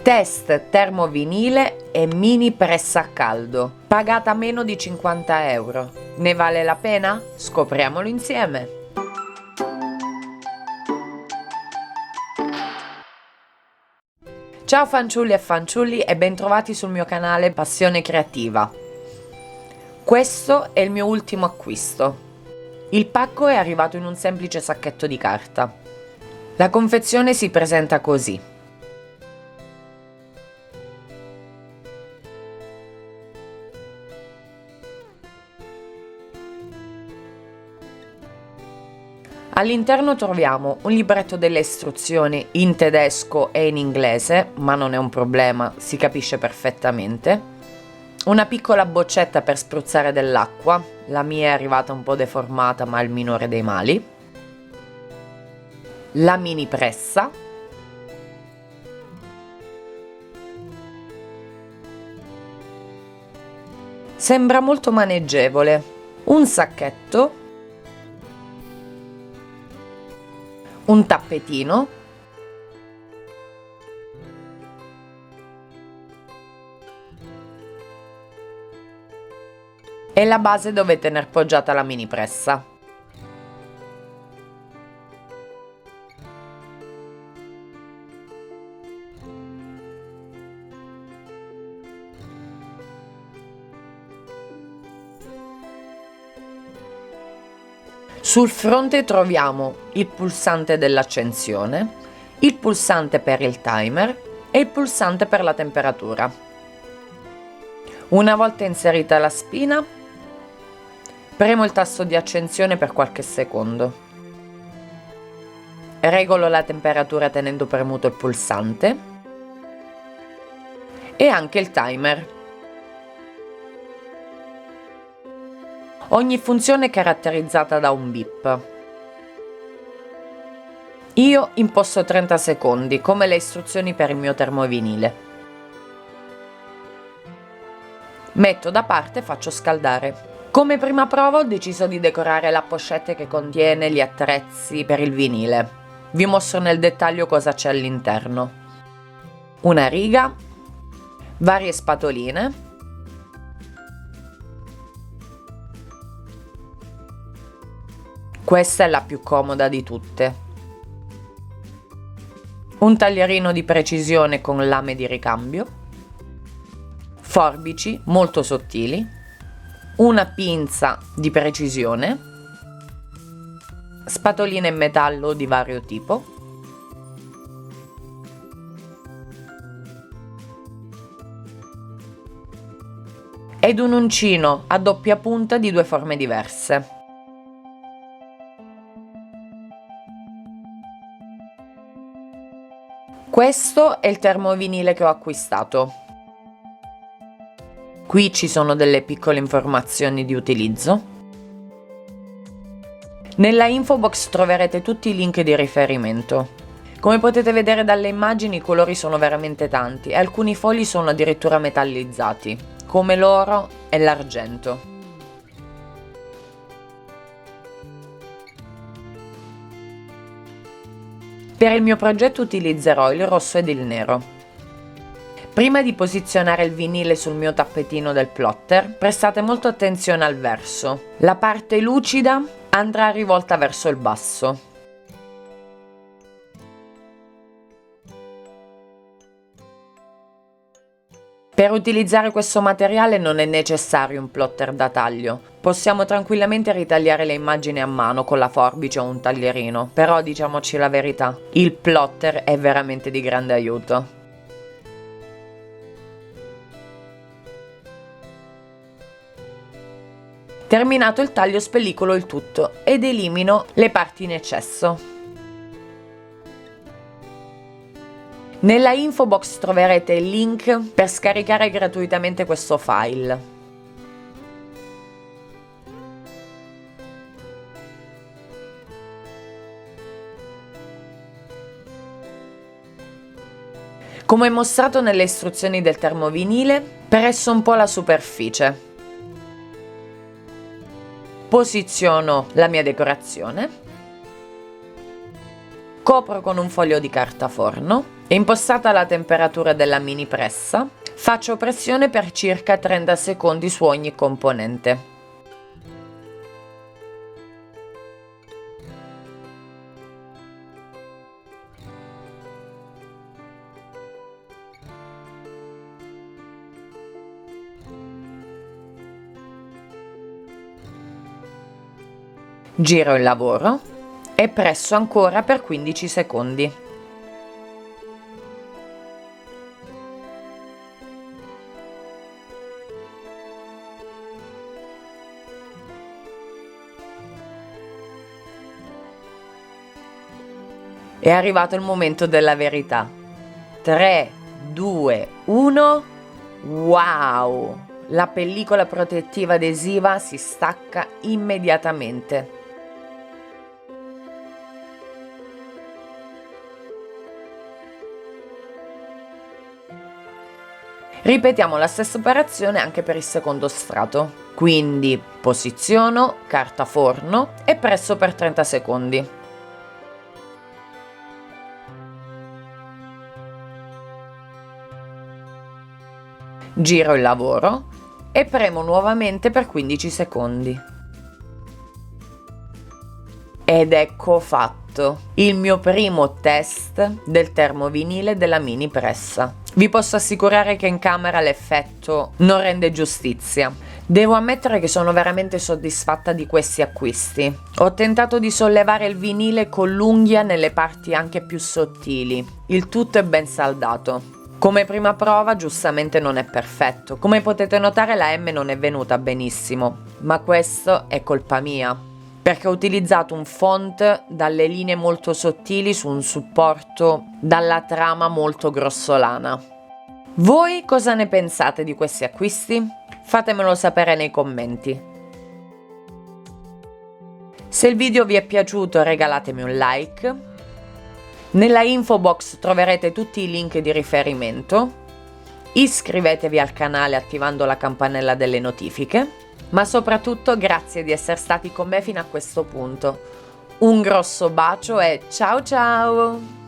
Test termovinile e mini pressa a caldo, pagata meno di 50 euro. Ne vale la pena? Scopriamolo insieme! Ciao fanciulli e fanciulli e bentrovati sul mio canale Passione Creativa. Questo è il mio ultimo acquisto. Il pacco è arrivato in un semplice sacchetto di carta. La confezione si presenta così. All'interno troviamo un libretto delle istruzioni in tedesco e in inglese, ma non è un problema, si capisce perfettamente. Una piccola boccetta per spruzzare dell'acqua, la mia è arrivata un po' deformata ma è il minore dei mali. La mini pressa. Sembra molto maneggevole. Un sacchetto. Un tappetino e la base dove tener poggiata la mini pressa. Sul fronte troviamo il pulsante dell'accensione, il pulsante per il timer e il pulsante per la temperatura. Una volta inserita la spina, premo il tasto di accensione per qualche secondo. Regolo la temperatura tenendo premuto il pulsante e anche il timer. Ogni funzione è caratterizzata da un bip. Io imposto 30 secondi, come le istruzioni per il mio termovinile. Metto da parte e faccio scaldare. Come prima prova ho deciso di decorare la pochette che contiene gli attrezzi per il vinile. Vi mostro nel dettaglio cosa c'è all'interno. Una riga, varie spatoline, questa è la più comoda di tutte. Un taglierino di precisione con lame di ricambio, forbici molto sottili, una pinza di precisione, spatoline in metallo di vario tipo, ed un uncino a doppia punta di due forme diverse. Questo è il termovinile che ho acquistato. Qui ci sono delle piccole informazioni di utilizzo. Nella info box troverete tutti i link di riferimento. Come potete vedere dalle immagini i colori sono veramente tanti e alcuni fogli sono addirittura metallizzati, come l'oro e l'argento. Per il mio progetto utilizzerò il rosso ed il nero. Prima di posizionare il vinile sul mio tappetino del plotter, prestate molto attenzione al verso. La parte lucida andrà rivolta verso il basso. Per utilizzare questo materiale non è necessario un plotter da taglio, possiamo tranquillamente ritagliare le immagini a mano con la forbice o un taglierino, però diciamoci la verità, il plotter è veramente di grande aiuto. Terminato il taglio spellicolo il tutto ed elimino le parti in eccesso. Nella info box troverete il link per scaricare gratuitamente questo file. Come mostrato nelle istruzioni del termovinile, presso un po' la superficie. Posiziono la mia decorazione, copro con un foglio di carta forno E impostata la temperatura della mini pressa, faccio pressione per circa 30 secondi su ogni componente. Giro il lavoro e presso ancora per 15 secondi. È arrivato il momento della verità. 3, 2, 1. Wow! La pellicola protettiva adesiva si stacca immediatamente. Ripetiamo la stessa operazione anche per il secondo strato. Quindi posiziono, carta forno e presso per 30 secondi. Giro il lavoro e premo nuovamente per 15 secondi. Ed ecco fatto, il mio primo test del termovinile della mini pressa. Vi posso assicurare che in camera l'effetto non rende giustizia. Devo ammettere che sono veramente soddisfatta di questi acquisti. Ho tentato di sollevare il vinile con l'unghia nelle parti anche più sottili. Il tutto è ben saldato. Come prima prova giustamente non è perfetto, come potete notare la M non è venuta benissimo, ma questo è colpa mia, perché ho utilizzato un font dalle linee molto sottili su un supporto dalla trama molto grossolana. Voi cosa ne pensate di questi acquisti? Fatemelo sapere nei commenti. Se il video vi è piaciuto regalatemi un like. Nella info box troverete tutti i link di riferimento, iscrivetevi al canale attivando la campanella delle notifiche, ma soprattutto grazie di essere stati con me fino a questo punto. Un grosso bacio e ciao ciao!